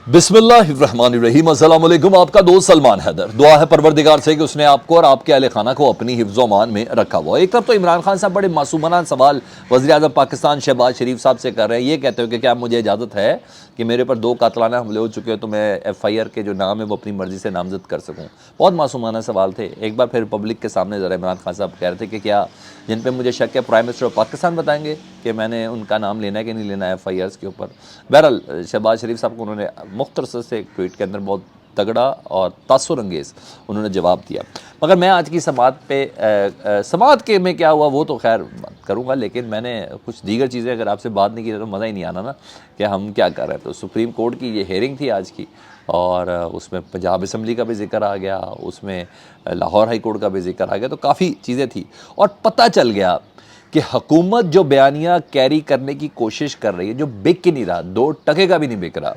बिस्मिल्लाहिर्रहमानिर्रहीम। अस्सलाम वालेकुम। आपका दोस्त सलमान हैदर। दुआ है परवरदिगार से कि उसने आपको और आपके अहले खाना को अपनी हिफ्ज़ मान में रखा हुआ। एक तरफ तो इमरान खान साहब बड़े मासूमाना सवाल वज़ीर-ए-आज़म पाकिस्तान शहबाज शरीफ साहब से कर रहे हैं। ये कहते हो कि क्या मुझे इजाज़त है कि मेरे पर 2 कातलाना हमले हो चुके हैं तो मैं FIR के जो नाम है वो अपनी मर्ज़ी से नामज़द कर सकूँ। बहुत मासूमाना सवाल थे। एक बार फिर पब्लिक के सामने ज़रा इमरान खान साहब कह रहे थे कि क्या जिन पे मुझे शक है प्राइम मिनिस्टर ऑफ पाकिस्तान बताएंगे कि मैंने उनका नाम लेना है कि नहीं लेना है FIRs के ऊपर। बहरहाल शहबाज शरीफ साहब को उन्होंने मुख्तसर से एक ट्वीट के अंदर बहुत तगड़ा और तासुर अंगेज़ उन्होंने जवाब दिया। मगर मैं आज की समात पे समात के में क्या हुआ वो तो खैर बात करूँगा, लेकिन मैंने कुछ दीगर चीज़ें अगर आपसे बात नहीं की तो मज़ा ही नहीं आना ना कि हम क्या कर रहे हैं। तो सुप्रीम कोर्ट की ये हेयरिंग थी आज की, और उसमें पंजाब असम्बली का भी जिक्र आ गया, उसमें लाहौर हाई कोर्ट का भी जिक्र आ गया, तो काफ़ी चीज़ें थी। और पता चल गया कि हुकूमत जो बयानिया कैरी करने की कोशिश कर रही है, जो बिक ही नहीं रहा, 2 टके का भी नहीं बिक रहा,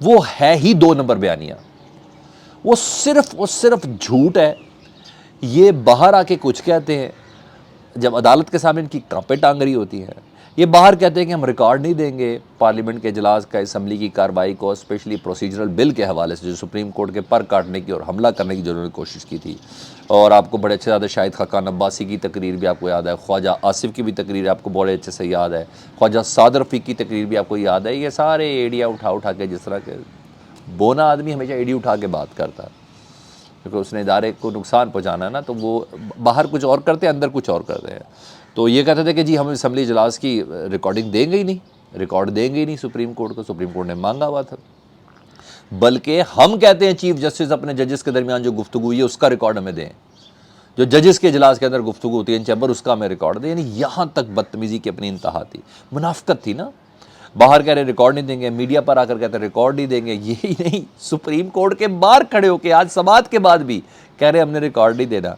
वो है ही 2 नंबर बयानिया। वो सिर्फ झूठ है। ये बाहर आके कुछ कहते हैं, जब अदालत के सामने इनकी कांपे टांग रही होती हैं, ये बाहर कहते हैं कि हम रिकॉर्ड नहीं देंगे पार्लियामेंट के इजलास का, असम्बली की कार्रवाई को, स्पेशली प्रोसीजरल बिल के हवाले से जो सुप्रीम कोर्ट के पर काटने की और हमला करने की जो उन्होंने कोशिश की थी। और आपको बड़े अच्छे याद है शाहिद खाकान अब्बासी की तकरीर भी आपको याद है, ख्वाजा आसिफ की भी तकरीर आपको बड़े अच्छे से याद है, ख्वाजा सादर रफ़ीक की तकरीर भी आपको याद है। ये सारे एडिया उठा के, जिस तरह के बोना आदमी हमेशा एडी उठा के बात करता है क्योंकि उसने इदारे को नुकसान पहुँचाना है ना, तो वो बाहर कुछ और करते हैं, अंदर कुछ और करते हैं। तो ये कहते थे कि जी हम असम्बली इजलास की रिकॉर्डिंग देंगे ही नहीं, रिकॉर्ड देंगे ही नहीं सुप्रीम कोर्ट को। सुप्रीम कोर्ट ने मांगा हुआ था। बल्कि हम कहते हैं चीफ जस्टिस अपने जजेस के दरमियान जो गुफ्तगू हुई है उसका रिकॉर्ड हमें दें, जो जजेस के इजलास के अंदर गुफ्तगू होती है इन चैम्बर, उसका हमें रिकॉर्ड दें। यानी यहाँ तक बदतमीज़ी की अपनी इंतहा थी, मुनाफकत थी ना। बाहर कह रहे रिकॉर्ड नहीं देंगे, मीडिया पर आकर कहते रिकॉर्ड नहीं देंगे। यही नहीं, सुप्रीम कोर्ट के बाहर खड़े होकर आज समात के बाद भी कह रहे हमने रिकॉर्ड नहीं देना।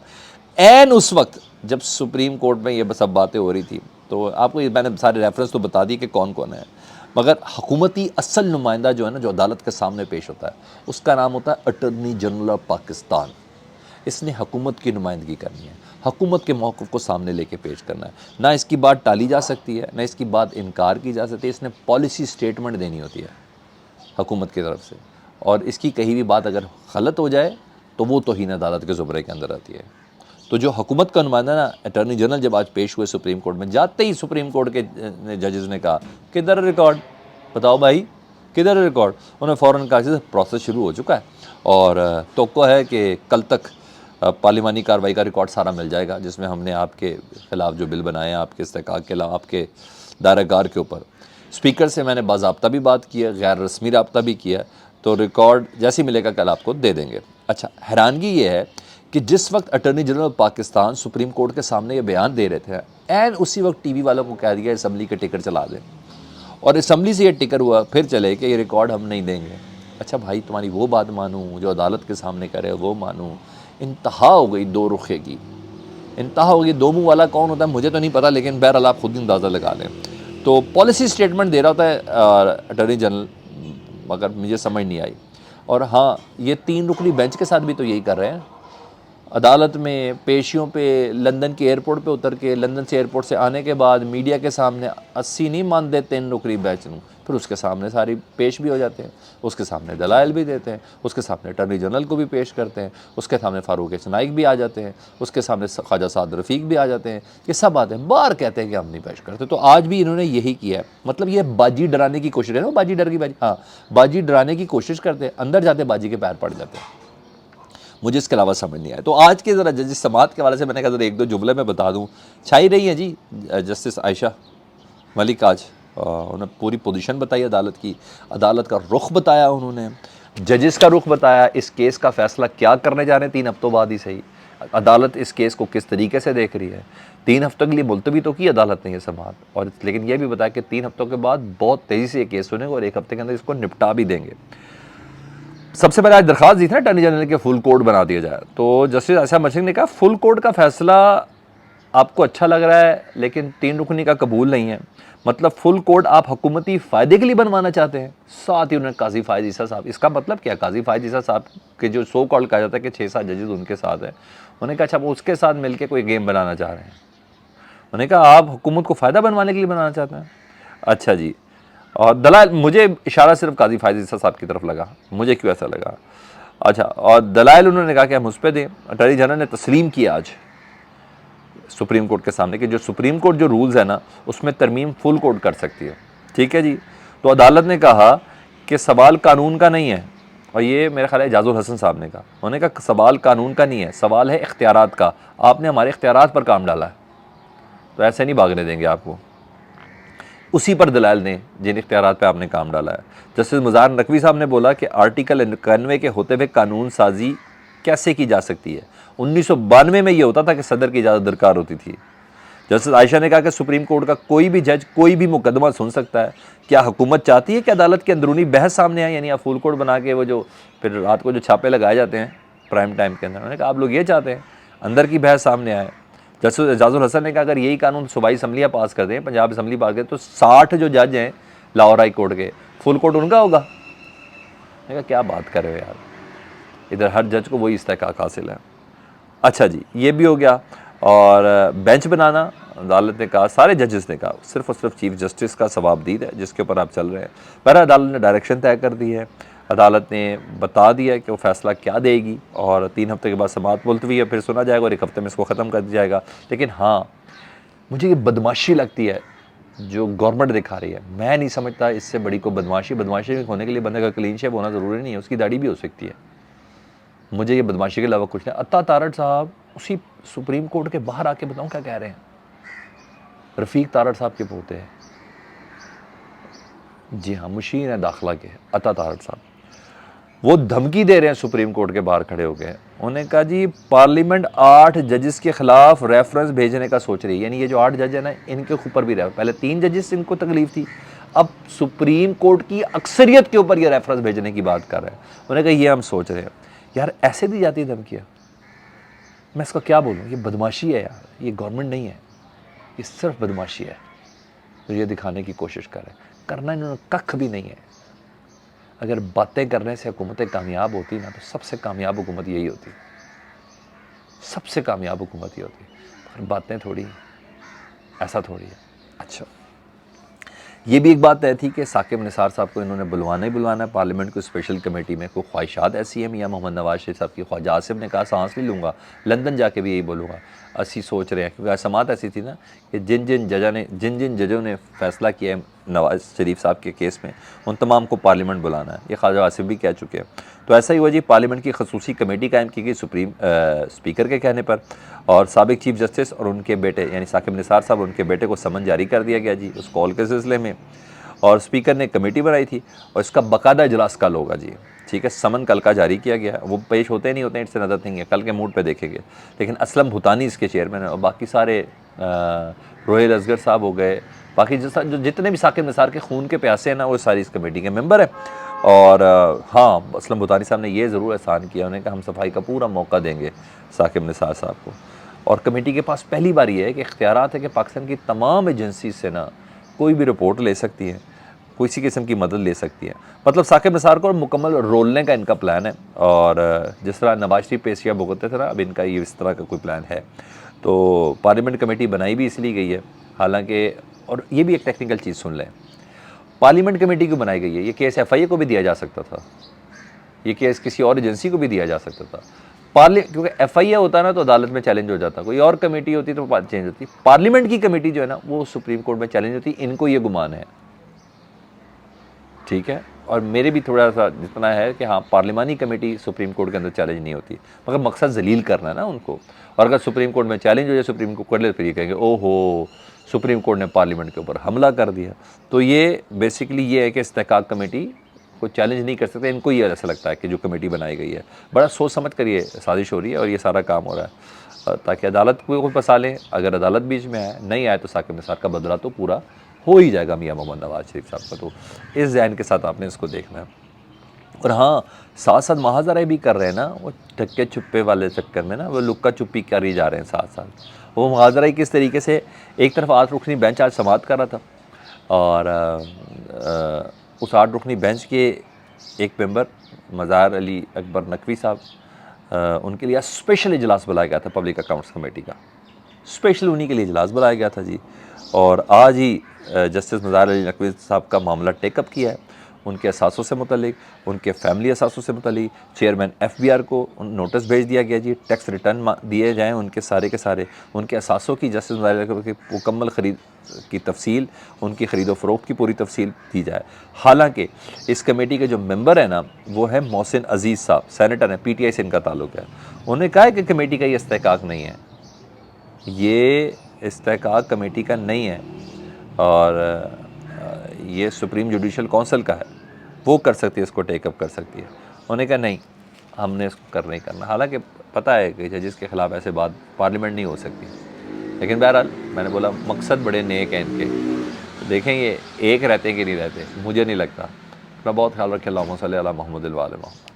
एन उस वक्त जब सुप्रीम कोर्ट में ये सब बातें हो रही थी, तो आपको मैंने सारे रेफरेंस तो बता दी कि कौन कौन है, मगर हुकूमती असल नुमाइंदा जो है ना, जो अदालत के सामने पेश होता है, उसका नाम होता है अटॉर्नी जनरल ऑफ पाकिस्तान। इसने हुकूमत की नुमाइंदगी करनी है, हुकूमत के मौक़िफ़ को सामने लेके पेश करना है। ना इसकी बात टाली जा सकती है, ना इसकी बात इनकार की जा सकती है। इसने पॉलिसी स्टेटमेंट देनी होती है हुकूमत की तरफ से, और इसकी कहीं भी बात अगर गलत हो जाए तो वो तौहीन अदालत के ज़ुमरे के अंदर आती है। तो जो हुकूमत का नुमाइंदा ना, अटॉर्नी जनरल जब आज पेश हुए सुप्रीम कोर्ट में, जाते ही सुप्रीम कोर्ट के जजेस ने कहा किधर रिकॉर्ड, बताओ भाई किधर रिकॉर्ड। उन्होंने फ़ौरन कहा कि प्रोसेस शुरू हो चुका है और तवक्को है कि कल तक पार्लिमानी कार्रवाई का रिकॉर्ड सारा मिल जाएगा, जिसमें हमने आपके ख़िलाफ़ जो बिल बनाए हैं, आपके इस्तेहकाक के खिलाफ, आपके दायराकार के ऊपर स्पीकर से मैंने बाज़ाब्ता भी बात की है, गैर रस्मी राब्ता भी किया है, तो रिकॉर्ड जैसे ही मिलेगा कल आपको दे देंगे। अच्छा, हैरानगी ये है कि जिस वक्त attorney general Pakistan supreme court के सामने ये बयान दे रहे थे, एन उसी वक्त TV वालों को कह दिया असम्बली के टिकर चला दें, और असम्बली से ये टिकर हुआ फिर चले कि ये रिकॉर्ड हम नहीं देंगे। अच्छा भाई, तुम्हारी वो बात मानूँ जो अदालत के सामने करे, वो मानूँ। इंतहा हो गई 2 रुखे की, इंतहा हो गई। 2 मुँह वाला कौन होता है मुझे तो नहीं पता, लेकिन बहरहाल आप खुद ही अंदाज़ा लगा लें। तो पॉलिसी स्टेटमेंट दे रहा होता है अटॉर्नी जनरल, मगर मुझे समझ नहीं आई। और हाँ, ये 3 रुकनी बेंच के साथ भी तो यही कर रहे हैं। अदालत में पेशियों पे लंदन के एयरपोर्ट पे उतर के, लंदन से एयरपोर्ट से आने के बाद मीडिया के सामने 80 नहीं मान देते 3 रुकनी बेंच नूं, फिर उसके सामने सारी पेश भी हो जाते हैं, उसके सामने दलाइल भी देते हैं, उसके सामने अटॉर्नी जनरल को भी पेश करते हैं, उसके सामने फ़ारूक नाइक भी आ जाते हैं, उसके सामने ख्वाजा साद रफ़ीक भी आ जाते हैं। ये सब बातें बाहर कहते हैं कि हम नहीं पेश करते। तो आज भी इन्होंने यही किया है। मतलब ये बाजी डराने की कोशिश है ना, बाजी डर की बाजी, हाँ, बाजी डराने की कोशिश करते हैं, अंदर जाते बाजी के पैर पड़ जाते हैं। मुझे इसके अलावा समझ नहीं आया। तो आज के ज़रा जजिस समात के हवाले से मैंने कहा ज़रा 1-2 जुमले में बता दूँ। छाई रही हैं जी जस्टिस आयशा मलिक आज, उन्होंने पूरी पोजीशन बताई अदालत की, अदालत का रुख बताया, उन्होंने जजेस का रुख बताया, इस केस का फ़ैसला क्या करने जा रहे हैं 3 हफ्तों बाद ही सही, अदालत इस केस को किस तरीके से देख रही है। 3 हफ्तों के लिए मुलतवी तो की अदालत ने ये समात, और लेकिन यह भी बताया कि 3 हफ्तों के बाद बहुत तेज़ी से ये केस सुनेंगे और 1 हफ्ते के अंदर इसको निपटा भी देंगे। सबसे पहले आज दरख्वास्त दी थी ना अटॉर्नी जनरल के फुल कोर्ट बना दिया जाए, तो जस्टिस आयशा मलिक ने कहा फुल कोर्ट का फैसला आपको अच्छा लग रहा है लेकिन 3 रुकनी का कबूल नहीं है, मतलब फुल कोर्ट आप हुकूमती फ़ायदे के लिए बनवाना चाहते हैं। साथ ही उन्होंने काजी फायज़ ईसा साहब, इसका मतलब क्या, काजी फायज़ ईसा साहब के जो सो कॉल्ड कहा जाता है कि 6-7 जजेस उनके साथ हैं, उन्होंने कहा अच्छा वो उसके साथ मिलकर कोई गेम बनाना चाह रहे हैं। उन्होंने कहा आप हुकूमत को फ़ायदा बनवाने के लिए बनाना चाहते हैं। अच्छा जी, और दलाल, मुझे इशारा सिर्फ काजी फायज ईसा साहब की तरफ लगा, मुझे क्यों ऐसा लगा। अच्छा, और दलाइल उन्होंने कहा कि हम उस पर दें। अटॉर्नी जनरल ने तस्लीम किया आज सुप्रीम कोर्ट के सामने कि जो सुप्रीम कोर्ट जो रूल्स है ना उसमें तरमीम फुल कोर्ट कर सकती है। ठीक है जी। तो अदालत ने कहा कि सवाल कानून का नहीं है, और ये मेरा ख्याल है एजाजुल हसन साहब ने कहा, उन्होंने कहा सवाल कानून का नहीं है, सवाल है इख्तियारात का, आपने हमारे इख्तियारात पर काम डाला है, तो ऐसे नहीं भागने देंगे आपको। उसी पर दलाल ने जिन इख्तियारात पे आपने काम डाला है। जस्टिस मुज़ार नकवी साहब ने बोला कि आर्टिकल 91 के होते हुए कानून साजी कैसे की जा सकती है। 1992 में ये होता था कि सदर की इजाज़त दरकार होती थी। जस्टिस आयशा ने कहा कि सुप्रीम कोर्ट का कोई भी जज कोई भी मुकदमा सुन सकता है। क्या हुकूमत चाहती है कि अदालत के अंदरूनी बहस सामने आए, यानी आप फुल कोर्ट बना के वो जो फिर रात को जो छापे लगाए जाते हैं प्राइम टाइम के अंदर, उन्होंने कहा आप लोग ये चाहते हैं अंदर की बहस सामने आए। जस्टिस एजाजुल हसन ने कहा अगर यही कानून सूबाई असम्बलियाँ पास कर दें, पंजाब असम्बली पास कर दें, तो 60 जो जज हैं लाहौर हाई कोर्ट के, फुल कोर्ट उनका होगा। मैंने कहा क्या बात कर रहे हो यार, इधर हर जज को वही इस्तेहकाक हासिल है। अच्छा जी, ये भी हो गया। और बेंच बनाना, अदालत ने कहा, सारे जजेस ने कहा, सिर्फ और सिर्फ चीफ जस्टिस का सवाबदीद है जिसके ऊपर आप चल रहे हैं। पर अदालत ने डायरेक्शन तय कर दी है, अदालत ने बता दिया कि वो फैसला क्या देगी, और 3 हफ्ते के बाद समाअत मुलतवी है, फिर सुना जाएगा और 1 हफ्ते में इसको ख़त्म कर दिया जाएगा। लेकिन हाँ, मुझे ये बदमाशी लगती है जो गवर्नमेंट दिखा रही है। मैं नहीं समझता इससे बड़ी को बदमाशी होने के लिए बंदे का क्लीन शेव होना ज़रूरी नहीं है, उसकी दाढ़ी भी हो सकती है। मुझे ये बदमाशी के अलावा कुछ नहीं। अत्ता तारड़ साहब उसी सुप्रीम कोर्ट के बाहर आके बताऊं क्या कह रहे हैं, रफ़ीक तारड़ साहब के पोते हैं, जी हाँ, मुशीर है दाखिला के अत्ता तारड़ साहब, वो धमकी दे रहे हैं सुप्रीम कोर्ट के बाहर खड़े होकर। उन्होंने कहा जी पार्लियामेंट 8 जजेस के खिलाफ रेफरेंस भेजने का सोच रही है, यानी ये जो 8 जज है ना इनके ऊपर भी पहले 3 जजेस इनको तकलीफ थी, अब सुप्रीम कोर्ट की अक्सरियत के ऊपर ये रेफरेंस भेजने की बात कर रहे हैं। उन्होंने कहा ये हम सोच रहे हैं। यार ऐसे दी जाती है धमकियाँ, मैं इसका क्या बोलूँ, ये बदमाशी है यार, ये गवर्नमेंट नहीं है, ये सिर्फ बदमाशी है तो ये दिखाने की कोशिश कर रहे हैं। करना इन्होंने कख भी नहीं है। अगर बातें करने से हुकूमतें कामयाब होती ना तो सबसे कामयाब हुकूमत यही होती, सबसे कामयाब हुकूमत ये होती, पर बातें थोड़ी, ऐसा थोड़ी है। अच्छा, ये भी एक बात तय थी कि साकिब निसार साहब को इन्होंने बुलवाना ही बुलवाना है पार्लियामेंट को स्पेशल कमेटी में। कोई ख्वाहिशात ऐसी है मियाँ मोहम्मद नवाज शरीफ साहब की। ख्वाजा आसिफ ने कहा सांस नहीं लूँगा, लंदन जाके भी यही बोलूँगा। असी सोच रहे हैं, क्योंकि समात ऐसी थी ना कि जिन जिन जजों ने फैसला किया है नवाज शरीफ साहब के केस में, उन तमाम को पार्लियामेंट बुलाना है, ये ख्वाजा आसिफ भी कह चुके हैं। तो ऐसा ही हुआ जी, पार्लियामेंट की खसूसी कमेटी कायम की गई सुप्रीम स्पीकर के कहने पर, और साबिक चीफ जस्टिस और उनके बेटे यानी साकिब निसार साहब और उनके बेटे को समन जारी कर दिया गया जी उस कॉल के सिलसिले में, और स्पीकर ने कमेटी बनाई थी और इसका बाकायदा इजलास कल होगा जी। ठीक है, समन कल का जारी किया गया, वो पेश होते नहीं होते, इट्स नज़र नहीं है, कल के मूड पे देखेंगे। लेकिन असलम भूतानी इसके चेयरमैन है और बाकी सारे रोहिल असगर साहब हो गए, बाकी जो जितने भी साकिब निसार के खून के प्यासे हैं ना वो सारी इस कमेटी के मेंबर हैं। और हाँ, असलम भूतानी साहब ने ये ज़रूर एहसान किया, उन्होंने कहा हम सफाई का पूरा मौका देंगे साकिब निसार साहब को। और कमेटी के पास पहली बार ये है कि इख्तियारात है कि पाकिस्तान की तमाम एजेंसी से ना कोई भी रिपोर्ट ले सकती है, किसी किस्म की मदद ले सकती है। मतलब साकिब निसार को मुकम्मल रोलने का इनका प्लान है, और जिस तरह नवाज शरीफ पेशिया भुगतते थे ना, अब इनका ये इस तरह का कोई प्लान है। तो पार्लियामेंट कमेटी बनाई भी इसलिए गई है, हालांकि, और ये भी एक टेक्निकल चीज़ सुन लें, पार्लियामेंट कमेटी क्यों बनाई गई है, ये केस FIA को भी दिया जा सकता था, ये केस किसी और एजेंसी को भी दिया जा सकता था। क्योंकि FIA होता है ना तो अदालत में चैलेंज हो जाता, कोई और कमेटी होती तो चेंज होती। पार्लियामेंट की कमेटी जो है ना वो सुप्रीम कोर्ट में चैलेंज होती, इनको ये गुमान है। ठीक है, और मेरे भी थोड़ा सा जितना है कि हाँ, पार्लिमानी कमेटी सुप्रीम कोर्ट के अंदर चैलेंज नहीं होती, मगर मकसद जलील करना है ना उनको। और अगर सुप्रीम कोर्ट में चैलेंज हो जाए सुप्रीम कोर्ट कर ले, फिर ये कहेंगे ओहो सुप्रीम कोर्ट ने पार्लियामेंट के ऊपर हमला कर दिया। तो ये बेसिकली ये है कि इस्तेहकाक कमेटी को चैलेंज नहीं कर सकते, इनको ये ऐसा लगता है कि जो कमेटी बनाई गई है बड़ा सोच समझ कर ये साजिश हो रही है और ये सारा काम हो रहा है ताकि अदालत को फंसा लें। अगर अदालत बीच में आए, नहीं आए तो साकिब निसार का बदला तो पूरा हो ही जाएगा मियाँ मोहम्मद नवाज शरीफ साहब का। तो इस ज़हन के साथ आपने इसको देखना है। और हाँ, साथ साथ महाजरे भी कर रहे हैं ना, वो ढक्के छुपे वाले चक्कर में ना वो लुक्का छुपी कर ही जा रहे हैं साथ साथ। वो महाजरा किस तरीके से, एक तरफ 8 रुकनी बेंच आज समाअत कर रहा था, और उस 8 रुकनी बेंच के एक मेंबर मज़ार अली अकबर नकवी साहब, उनके लिए स्पेशल इजलास बुलाया गया था पब्लिक अकाउंट्स कमेटी का। स्पेशल उन्हीं के लिए इजलास बुलाया गया था जी। और आज ही जस्टिस मज़ार अली नकवी साहब का मामला टेकअप किया है, उनके असासों से मुतलिक, उनके फैमिली असासों से मुतलिक। चेयरमैन FBR को नोटिस भेज दिया गया जी, टैक्स रिटर्न दिए जाएँ उनके सारे के सारे, उनके असासों की जस्टिस मज़ार अली नकवी की मुकम्मल ख़रीद की तफसील, उनकी ख़रीद व फ़रोख्त की पूरी तफसील दी जाए। हालांकि इस कमेटी के जो मेंबर हैं ना, वो है मोहसिन अज़ीज़ साहब, सेनेटर हैं, PTI से इनका ताल्लुक़ है। उन्होंने कहा है कि कमेटी का ये इस्तेहकाक नहीं है, ये इस्तेहकाक कमेटी का नहीं है और ये सुप्रीम जुडिशल काउंसिल का है, वो कर सकती है, इसको टेकअप कर सकती है। उन्होंने कहा नहीं, हमने इसको कर नहीं करना। हालांकि पता है कि जजिस के ख़िलाफ़ ऐसे बात पार्लियामेंट नहीं हो सकती, लेकिन बहरहाल मैंने बोला मकसद बड़े नेक हैं इनके, तो देखें ये एक रहते हैं कि नहीं रहते, मुझे नहीं लगता। अपना बहुत ख्याल रखें। अल्लाहुम्मा सल्ली अला मुहम्मद व आले मुहम्मद।